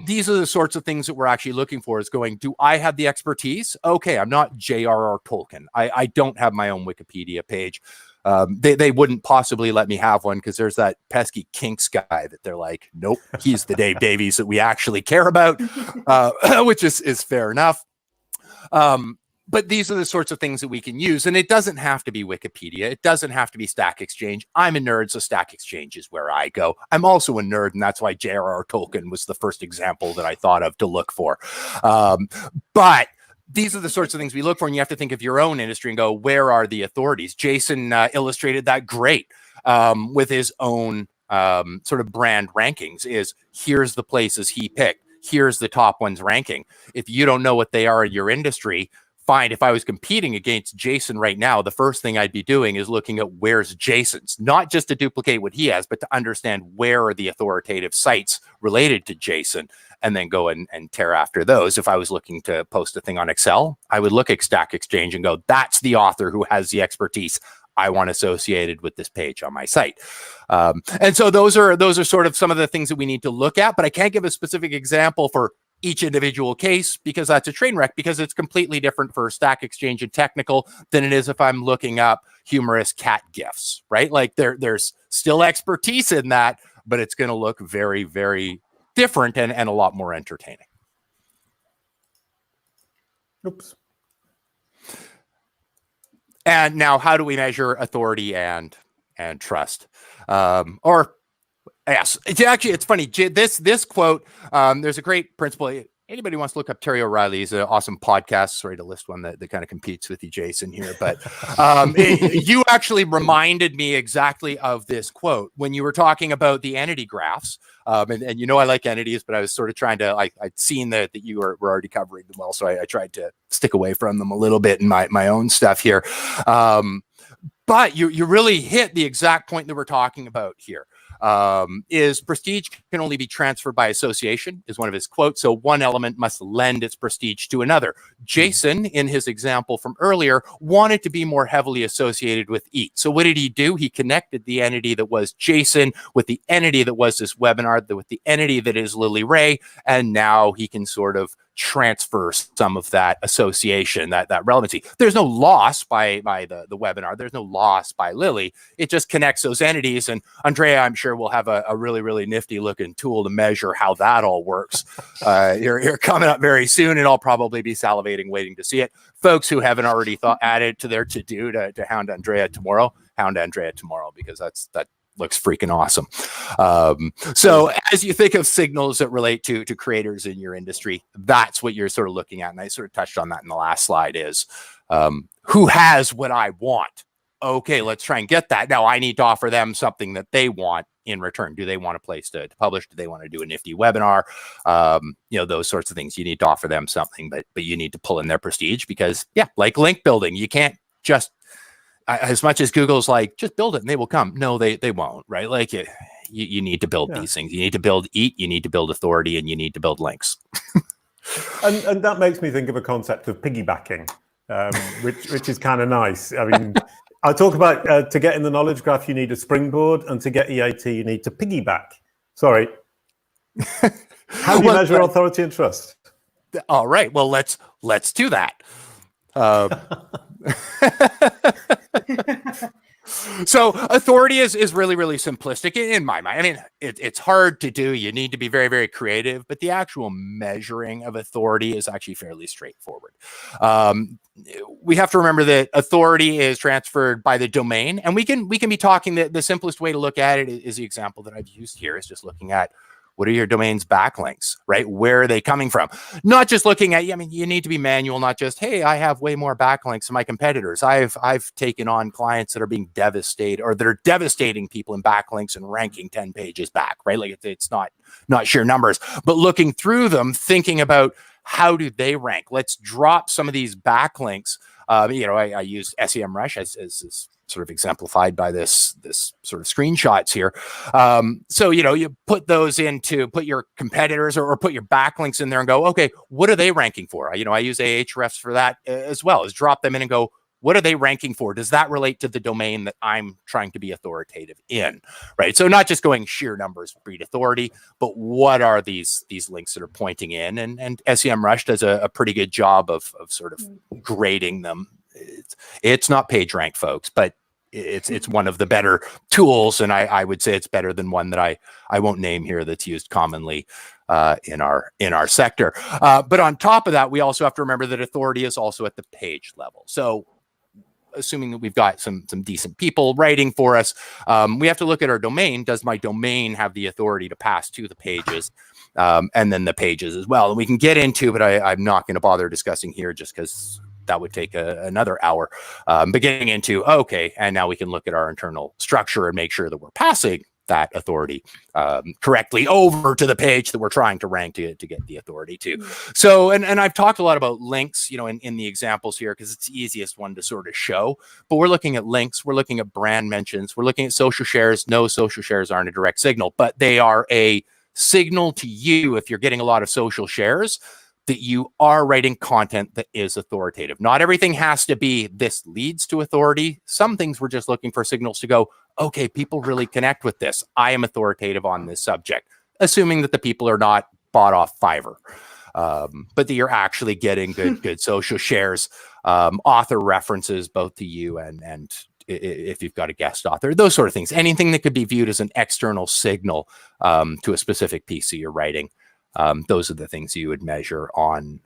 these are the sorts of things that we're actually looking for, is going, do I have the expertise? Okay, I'm not J.R.R. Tolkien. I don't have my own Wikipedia page. They wouldn't possibly let me have one, because there's that pesky Kinks guy that they're like, nope, he's the Dave Davies that we actually care about, which is fair enough. But these are the sorts of things that we can use. And it doesn't have to be Wikipedia. It doesn't have to be Stack Exchange. I'm a nerd, so Stack Exchange is where I go. I'm also a nerd, and that's why J.R.R. Tolkien was the first example that I thought of to look for. But these are the sorts of things we look for, and you have to think of your own industry and go, where are the authorities? Jason illustrated that great with his own sort of brand rankings. Is here's the places he picked. Here's the top ones ranking. If you don't know what they are in your industry, find if I was competing against Jason right now, the first thing I'd be doing is looking at where's Jason's, not just to duplicate what he has, but to understand where are the authoritative sites related to Jason, and then go and tear after those. If I was looking to post a thing on Excel, I would look at Stack Exchange and go, that's the author who has the expertise I want associated with this page on my site. And so those are sort of some of the things that we need to look at, but I can't give a specific example for each individual case because that's a train wreck, because it's completely different for Stack Exchange and technical than it is if I'm looking up humorous cat gifs, right? Like there's still expertise in that, but it's going to look very, very different and a lot more entertaining. Oops. And now, how do we measure authority and trust? Or yes, actually, it's funny. This quote. There's a great principle. Anybody wants to look up Terry O'Reilly's an awesome podcast. Sorry to list one that kind of competes with you, Jason, here, but you actually reminded me exactly of this quote when you were talking about the entity graphs. And you know I like entities, but I was sort of trying to I'd seen that you were already covering them well, so I tried to stick away from them a little bit in my own stuff here. But you really hit the exact point that we're talking about here. Is prestige can only be transferred by association, is one of his quotes. So one element must lend its prestige to another. Jason, in his example from earlier, wanted to be more heavily associated with EAT. So what did he do? He connected the entity that was Jason with the entity that was this webinar, with the entity that is Lily Ray, and now he can sort of transfer some of that association, that relevancy. There's no loss by the webinar. There's no loss by Lily. It just connects those entities. And Andrea, I'm sure, will have a really, really nifty looking tool to measure how that all works. You're coming up very soon, and I'll probably be salivating, waiting to see it. Folks who haven't already added to their to-do to hound Andrea tomorrow, because that looks freaking awesome. So as you think of signals that relate to creators in your industry, that's what you're sort of looking at. And I sort of touched on that in the last slide is who has what I want? Okay, let's try and get that. Now I need to offer them something that they want in return. Do they want a place to publish? Do they want to do a nifty webinar? Those sorts of things. You need to offer them something, but you need to pull in their prestige because, like link building, you can't just, as much as Google's like, just build it and they will come. No, they won't, right? Like you need to build these things. You need to build EAT, you need to build authority, and you need to build links. and that makes me think of a concept of piggybacking, which is kind of nice. I mean, I talk about to get in the knowledge graph, you need a springboard, and to get EAT, you need to piggyback. Sorry. How do you measure authority and trust? All right. Well, let's do that. So authority is really, really simplistic in my mind. I mean, it's hard to do. You need to be very, very creative, but the actual measuring of authority is actually fairly straightforward. We have to remember that authority is transferred by the domain, and we can be talking the simplest way to look at it is the example that I've used here is just looking at what are your domain's backlinks, right? Where are they coming from? Not just looking at, I mean, you need to be manual, not just, hey, I have way more backlinks than my competitors. I've taken on clients that are being devastated or that are devastating people in backlinks and ranking 10 pages back, right? Like it's not sheer numbers, but looking through them, thinking about how do they rank? Let's drop some of these backlinks. I use Semrush as sort of exemplified by this sort of screenshots here. So, you put those put your competitors or put your backlinks in there and go, okay, what are they ranking for? I use Ahrefs for that as well, is drop them in and go, what are they ranking for? Does that relate to the domain that I'm trying to be authoritative in, right? So not just going sheer numbers breed authority, but what are these links that are pointing in? And Semrush does a pretty good job of sort of grading them. It's not PageRank, folks, but it's one of the better tools, and I would say it's better than one that I won't name here that's used commonly in our sector. But on top of that, we also have to remember that authority is also at the page level. So assuming that we've got some decent people writing for us, we have to look at our domain. Does my domain have the authority to pass to the pages and then the pages as well? And we can get into, but I'm not going to bother discussing here just because that would take another hour. But getting into, okay, and now we can look at our internal structure and make sure that we're passing that authority correctly over to the page that we're trying to rank to get the authority to. So, and I've talked a lot about links, you know, in the examples here, because it's the easiest one to sort of show. But we're looking at links, we're looking at brand mentions, we're looking at social shares. No, social shares aren't a direct signal, but they are a signal to you if you're getting a lot of social shares that you are writing content that is authoritative. Not everything has to be this leads to authority. Some things we're just looking for signals to go, okay, people really connect with this. I am authoritative on this subject, assuming that the people are not bought off Fiverr, but that you're actually getting good social shares, author references both to you and if you've got a guest author, those sort of things. Anything that could be viewed as an external signal to a specific piece that you're writing. Those are the things you would measure on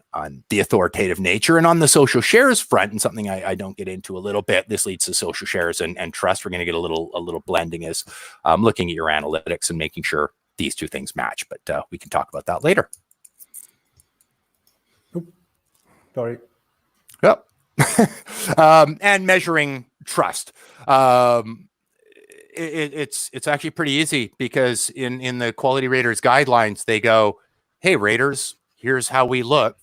the authoritative nature. And on the social shares front, and something I don't get into a little bit, this leads to social shares and trust. We're going to get a little blending is looking at your analytics and making sure these two things match. But we can talk about that later. Sorry. Yep. And measuring trust. It's actually pretty easy, because in the quality raters guidelines, they go, hey, raters, here's how we look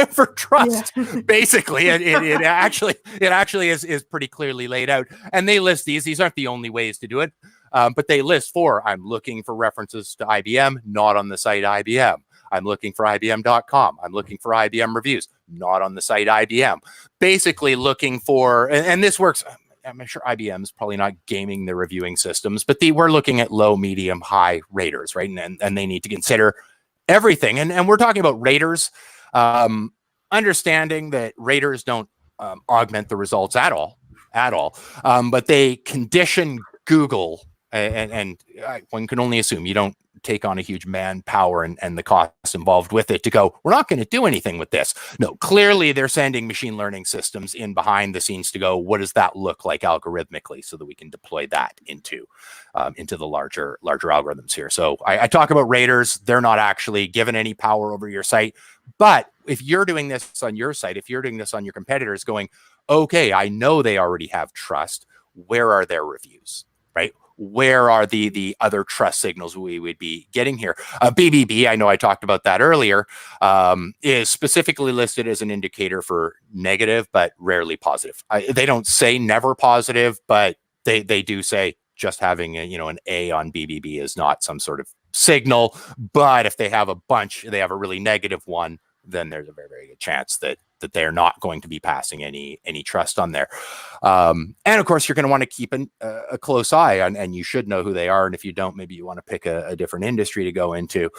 for trust. Yeah. Basically, it actually is pretty clearly laid out. And they list these aren't the only ways to do it, but they list I'm looking for references to IBM, not on the site IBM. I'm looking for IBM.com. I'm looking for IBM reviews, not on the site IBM. Basically looking for, and this works, I'm sure IBM is probably not gaming the reviewing systems, but we're looking at low, medium, high raters, right? And they need to consider everything. And we're talking about raters, understanding that raters don't augment the results at all. But they condition Google, and one can only assume you don't take on a huge manpower and the costs involved with it to go, we're not going to do anything with this. No, clearly they're sending machine learning systems in behind the scenes to go, what does that look like algorithmically, so that we can deploy that into the larger algorithms here. So I talk about raters. They're not actually given any power over your site. But if you're doing this on your site, if you're doing this on your competitors, going, okay, I know they already have trust. Where are their reviews, right? Where are the other trust signals we would be getting here? BBB, I know I talked about that earlier, is specifically listed as an indicator for negative, but rarely positive. They don't say never positive, but they do say just having an A on BBB is not some sort of signal. But if they have a bunch, they have a really negative one, then there's a very, very good chance that they're not going to be passing any trust on there. And of course, you're going to want to keep a close eye on, and you should know who they are. And if you don't, maybe you want to pick a different industry to go into.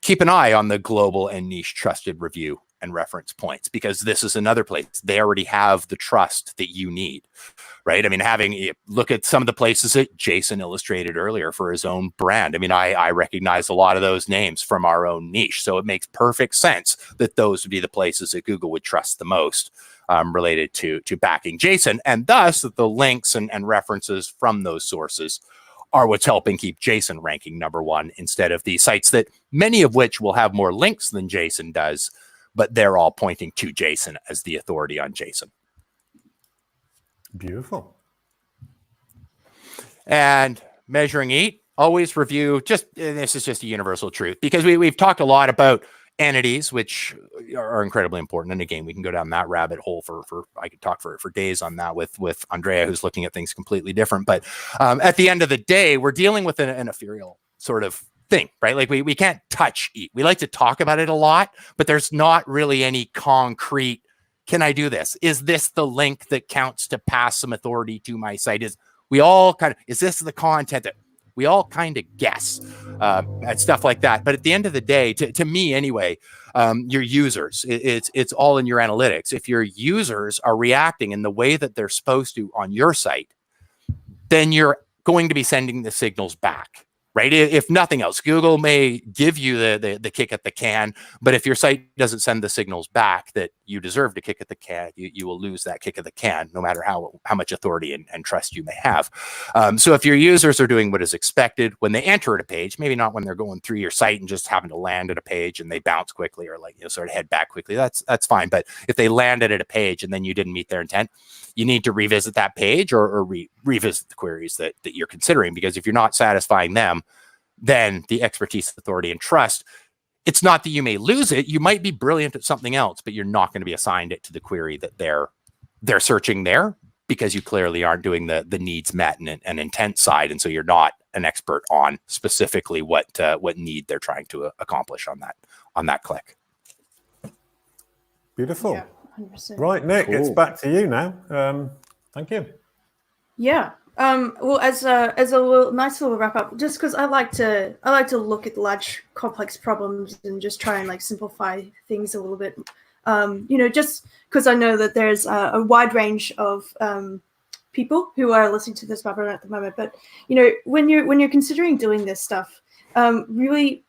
Keep an eye on the global and niche trusted review and reference points, because this is another place they already have the trust that you need, right? I mean, look at some of the places that Jason illustrated earlier for his own brand. I mean, I recognize a lot of those names from our own niche. So it makes perfect sense that those would be the places that Google would trust the most related to backing Jason. And thus the links and references from those sources are what's helping keep Jason ranking #1 instead of the sites that many of which will have more links than Jason does, but they're all pointing to Jason as the authority on Jason. Beautiful. And measuring EAT, always review, this is just a universal truth, because we've talked a lot about entities, which are incredibly important. And again, we can go down that rabbit hole for I could talk for days on that with Andrea, who's looking at things completely different. But at the end of the day, we're dealing with an ethereal sort of thing, right? Like we can't touch EAT. We like to talk about it a lot, but there's not really any concrete, can I do this? Is this the link that counts to pass some authority to my site? Is this the content that we all kind of guess at stuff like that? But at the end of the day, to me anyway, your users, it's all in your analytics. If your users are reacting in the way that they're supposed to on your site, then you're going to be sending the signals back. Right? If nothing else, Google may give you the kick at the can, but if your site doesn't send the signals back that you deserved a kick at the can. You will lose that kick of the can, no matter how much authority and trust you may have. So if your users are doing what is expected when they enter at a page, maybe not when they're going through your site and just happen to land at a page and they bounce quickly or like, sort of head back quickly, that's fine. But if they landed at a page and then you didn't meet their intent, you need to revisit that page or revisit the queries that you're considering, because if you're not satisfying them, then the expertise, authority, and trust, it's not that you may lose it. You might be brilliant at something else, but you're not going to be assigned it to the query that they're searching there, because you clearly aren't doing the needs met and intent side. And so you're not an expert on specifically what need they're trying to accomplish on that click. Beautiful. Yeah, 100%. Right, Nick, Cool. it's back to you now. Thank you. Yeah. Well, as a nice little wrap up, just because I like to look at large, complex problems and just try and like simplify things a little bit. Just because I know that there's a wide range of people who are listening to this webinar at the moment. But when you're considering doing this stuff, really,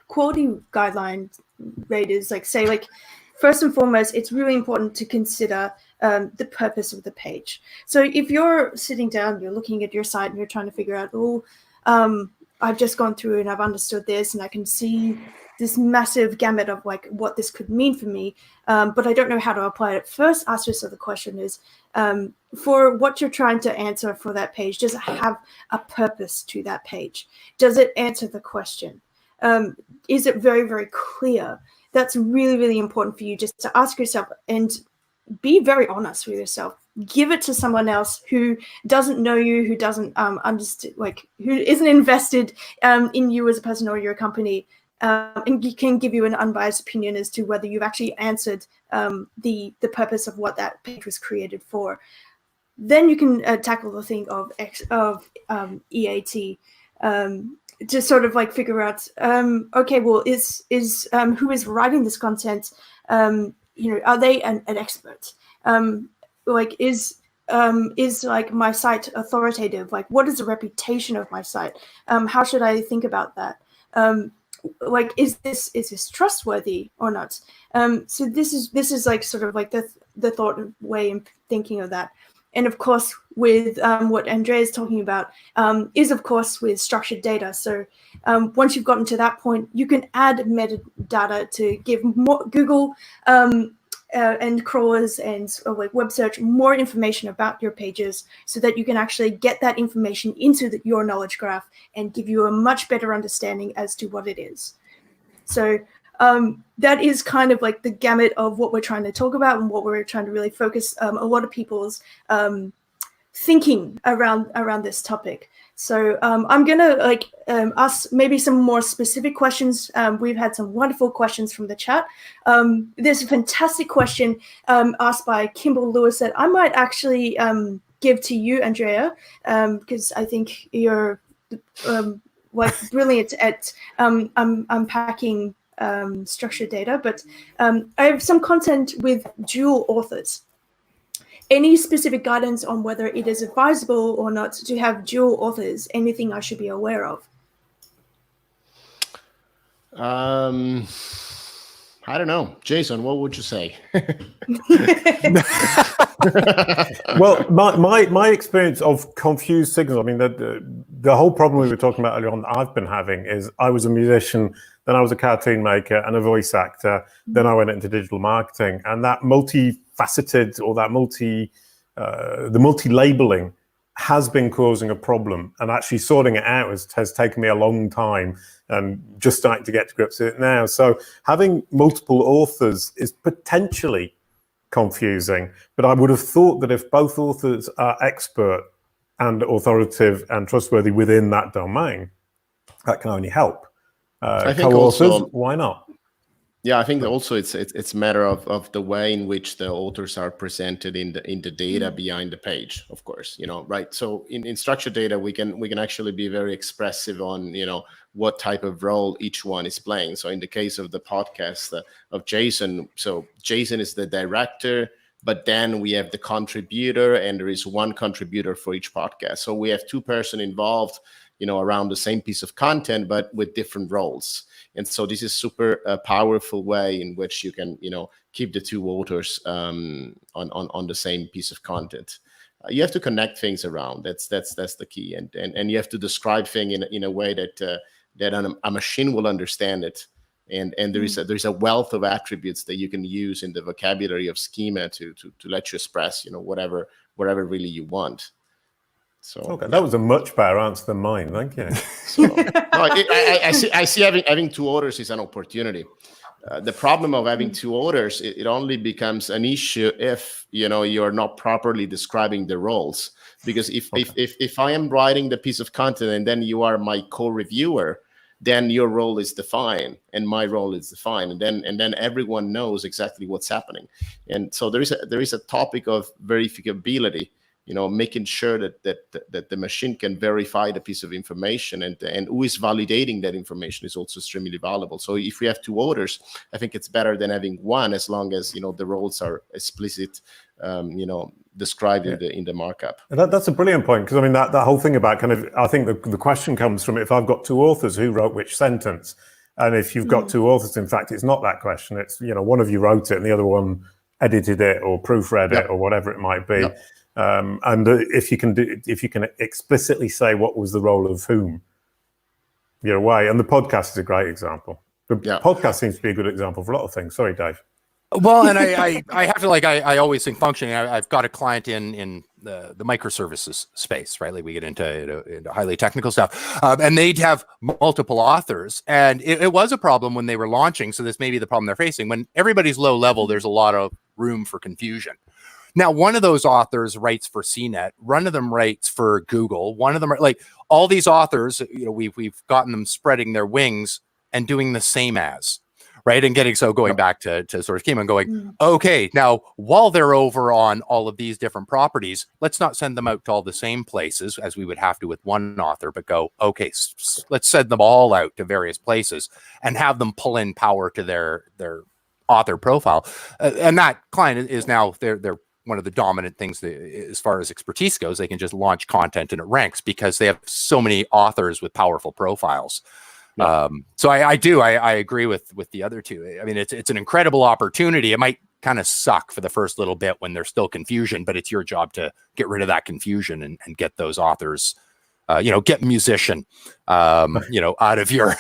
quality guideline raters say first and foremost, it's really important to consider the purpose of the page. So if you're sitting down, you're looking at your site and you're trying to figure out, I've just gone through and I've understood this and I can see this massive gamut of what this could mean for me, but I don't know how to apply it. First, ask yourself the question is, for what you're trying to answer for that page, does it have a purpose to that page? Does it answer the question? Is it very, very clear? That's really, really important for you just to ask yourself and be very honest with yourself. Give it to someone else who doesn't know you, who doesn't understand, who isn't invested in you as a person or your company, and can give you an unbiased opinion as to whether you've actually answered the purpose of what that page was created for. Then you can tackle the thing of EAT. To sort of figure out, okay, well, is who is writing this content? Are they an expert? Is my site authoritative? What is the reputation of my site? How should I think about that? Is this trustworthy or not? So this is the thought way in thinking of that. And of course, with what Andrea is talking about, is of course with structured data. So once you've gotten to that point, you can add metadata to give more Google and crawlers and web search more information about your pages, so that you can actually get that information into your knowledge graph and give you a much better understanding as to what it is. So that is kind of the gamut of what we're trying to talk about and what we're trying to really focus a lot of people's thinking around this topic. So I'm gonna ask maybe some more specific questions. We've had some wonderful questions from the chat. There's a fantastic question asked by Kimball Lewis that I might actually give to you, Andrea, because I think you're brilliant at unpacking structured data. But I have some content with dual authors. Any specific guidance on whether it is advisable or not to have dual authors? Anything I should be aware of? I don't know. Jason, what would you say? Well, my experience of confused signals, I mean, the whole problem we were talking about earlier on that I've been having is I was a musician, then I was a cartoon maker and a voice actor, then I went into digital marketing, and that multifaceted or that the multi-labeling has been causing a problem, and actually sorting it out has taken me a long time and just starting to get to grips with it now. So having multiple authors is potentially confusing, but I would have thought that if both authors are expert and authoritative and trustworthy within that domain, that can only help. I think co-authors, also, why not? Yeah, I think also it's a matter of the way in which the authors are presented in the data behind the page, of course, right? So in structured data, we can actually be very expressive on, what type of role each one is playing. So in the case of the podcast of Jason, so Jason is the director, but then we have the contributor, and there is one contributor for each podcast. So we have two person involved, around the same piece of content, but with different roles. And so this is super powerful way in which you can, keep the two authors on the same piece of content. You have to connect things around. That's the key, and you have to describe things in a way that a machine will understand it. And there's a wealth of attributes that you can use in the vocabulary of schema to let you express whatever really you want. So okay, that was a much better answer than mine. Thank you. So, no, I see having two authors is an opportunity. The problem of having two authors, it only becomes an issue if you're not properly describing the roles. Because if I am writing the piece of content and then you are my co-reviewer, then your role is defined and my role is defined, and then everyone knows exactly what's happening. And so there is a topic of verifiability. Making sure that the machine can verify the piece of information, and who is validating that information is also extremely valuable. So if we have two authors, I think it's better than having one, as long as the roles are explicit, described in the markup. That's a brilliant point, because I mean that whole thing about I think the question comes from, if I've got two authors, who wrote which sentence? And if you've got two authors, in fact, it's not that question. It's one of you wrote it and the other one edited it or proofread it or whatever it might be. And if you can explicitly say what was the role of whom, you're away. And the podcast is a great example. The podcast seems to be a good example for a lot of things. Sorry, Dave. Well, and I have to, I always think functioning. I've got a client in the microservices space, right? Like we get into highly technical stuff, and they'd have multiple authors, and it was a problem when they were launching. So this may be the problem they're facing. When everybody's low level, there's a lot of room for confusion. Now, one of those authors writes for CNET, one of them writes for Google, one of them, like all these authors, we've gotten them spreading their wings and doing the same as, right? And going back to sort of schema and going, okay, now while they're over on all of these different properties, let's not send them out to all the same places as we would have to with one author, but go, okay, let's send them all out to various places and have them pull in power to their author profile. And that client is now, they're one of the dominant things as far as expertise goes. They can just launch content and it ranks because they have so many authors with powerful profiles. So I agree with the other two. I mean, it's an incredible opportunity. It might kind of suck for the first little bit when there's still confusion, but it's your job to get rid of that confusion and get those authors, get musician, out of your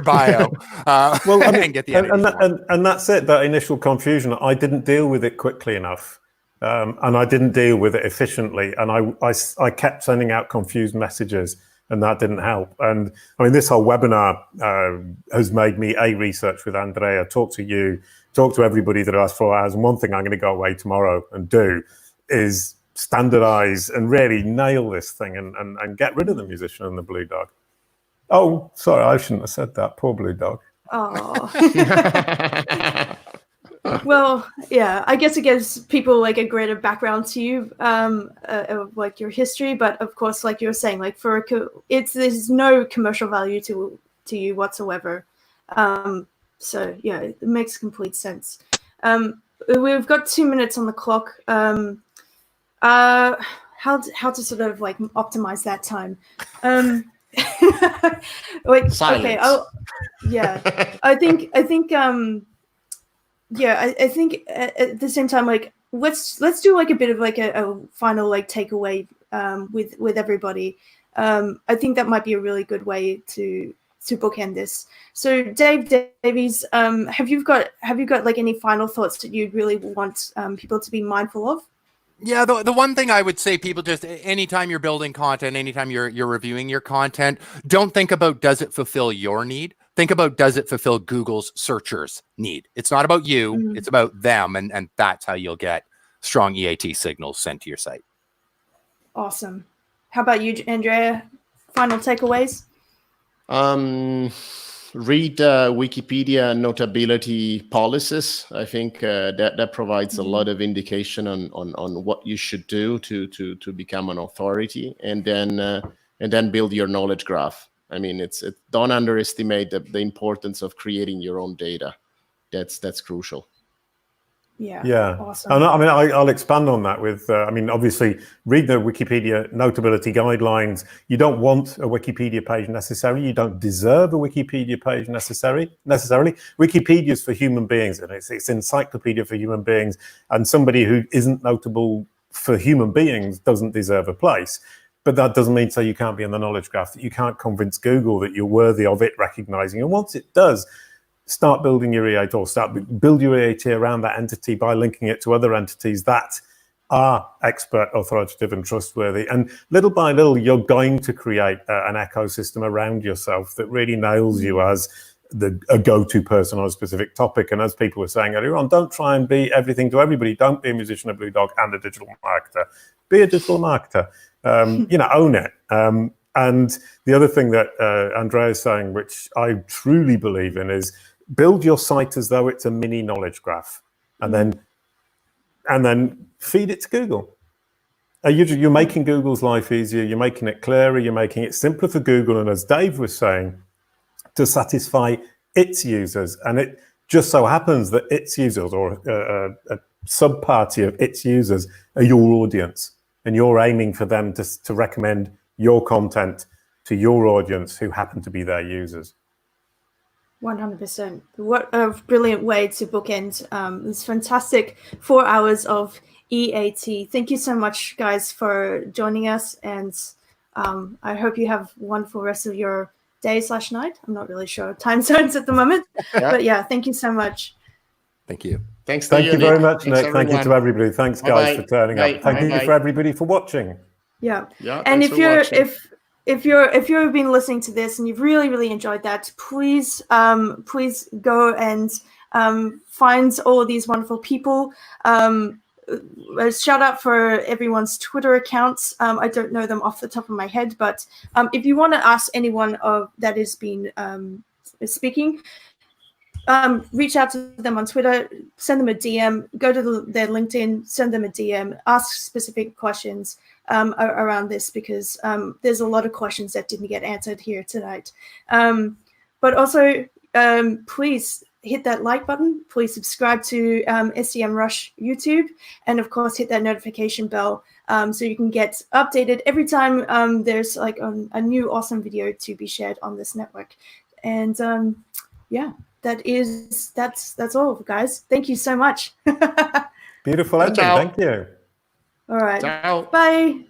bio, well, I mean, and get the and that's it. That initial confusion, I didn't deal with it quickly enough. And I didn't deal with it efficiently, and I kept sending out confused messages, and that didn't help. And I mean, this whole webinar has made me research with Andrea, talk to you, talk to everybody that asked 4 hours. And one thing I'm going to go away tomorrow and do is standardize and really nail this thing and get rid of the musician and the blue dog. Oh, sorry, I shouldn't have said that. Poor blue dog. Oh. Well, yeah, I guess it gives people like a greater background to you, of like your history. But of course, like you were saying, like there's no commercial value to you whatsoever. So yeah, it makes complete sense. We've got 2 minutes on the clock. How to sort of like optimize that time? Like, silence. Okay, I think I think at the same time, like let's do like a bit of like a final like takeaway with everybody. I think that might be a really good way to bookend this. So Dave Davies, have you got like any final thoughts that you'd really want people to be mindful of? Yeah, the one thing I would say, people, just anytime you're building content, anytime you're reviewing your content, don't think about does it fulfill your need. Think about does it fulfill Google's searchers' need. It's not about you, it's about them, and that's how you'll get strong EAT signals sent to your site. Awesome. How about you, Andrea? Final takeaways? Read Wikipedia notability policies. I think that provides a lot of indication on what you should do to become an authority, and then build your knowledge graph. I mean, don't underestimate the importance of creating your own data. That's crucial. Yeah. Awesome. And I mean, I'll expand on that with, I mean, obviously, read the Wikipedia notability guidelines. You don't want a Wikipedia page necessarily. You don't deserve a Wikipedia page necessarily. Wikipedia is for human beings, and it's encyclopedia for human beings. And somebody who isn't notable for human beings doesn't deserve a place. But that doesn't mean so you can't be in the knowledge graph, that you can't convince Google that you're worthy of it recognizing. And once it does, start building your EAT, or build your EAT around that entity by linking it to other entities that are expert, authoritative, and trustworthy. And little by little, you're going to create an ecosystem around yourself that really nails you as a go-to person on a specific topic. And as people were saying earlier on, don't try and be everything to everybody. Don't be a musician, a blue dog, and a digital marketer. Be a digital marketer. Own it. And the other thing that Andrea is saying, which I truly believe in, is build your site as though it's a mini knowledge graph, and then feed it to Google. You're making Google's life easier. You're making it clearer. You're making it simpler for Google. And as Dave was saying, to satisfy its users. And it just so happens that its users, or a sub-party of its users, are your audience. And you're aiming for them to recommend your content to your audience who happen to be their users. 100%. What a brilliant way to bookend this fantastic 4 hours of EAT. Thank you so much, guys, for joining us. And I hope you have a wonderful rest of your day/night. I'm not really sure time zones at the moment. But yeah, thank you so much. Thank you. Thank you very much, Thanks, Nick. Thank you to everybody. Thanks, guys, for turning up. Thank you for everybody for watching. Yeah. And if you've been listening to this and you've really enjoyed that, please go and find all of these wonderful people. A shout out for everyone's Twitter accounts. I don't know them off the top of my head, but if you want to ask anyone that has been speaking, reach out to them on Twitter, send them a DM, go to their LinkedIn, send them a DM, ask specific questions around this, because there's a lot of questions that didn't get answered here tonight. But also, please hit that like button. Please subscribe to Semrush YouTube, and of course, hit that notification bell so you can get updated every time there's like a new awesome video to be shared on this network. And yeah. That's all, guys. Thank you so much. Beautiful ending. Thank you. All right. Ciao. Bye.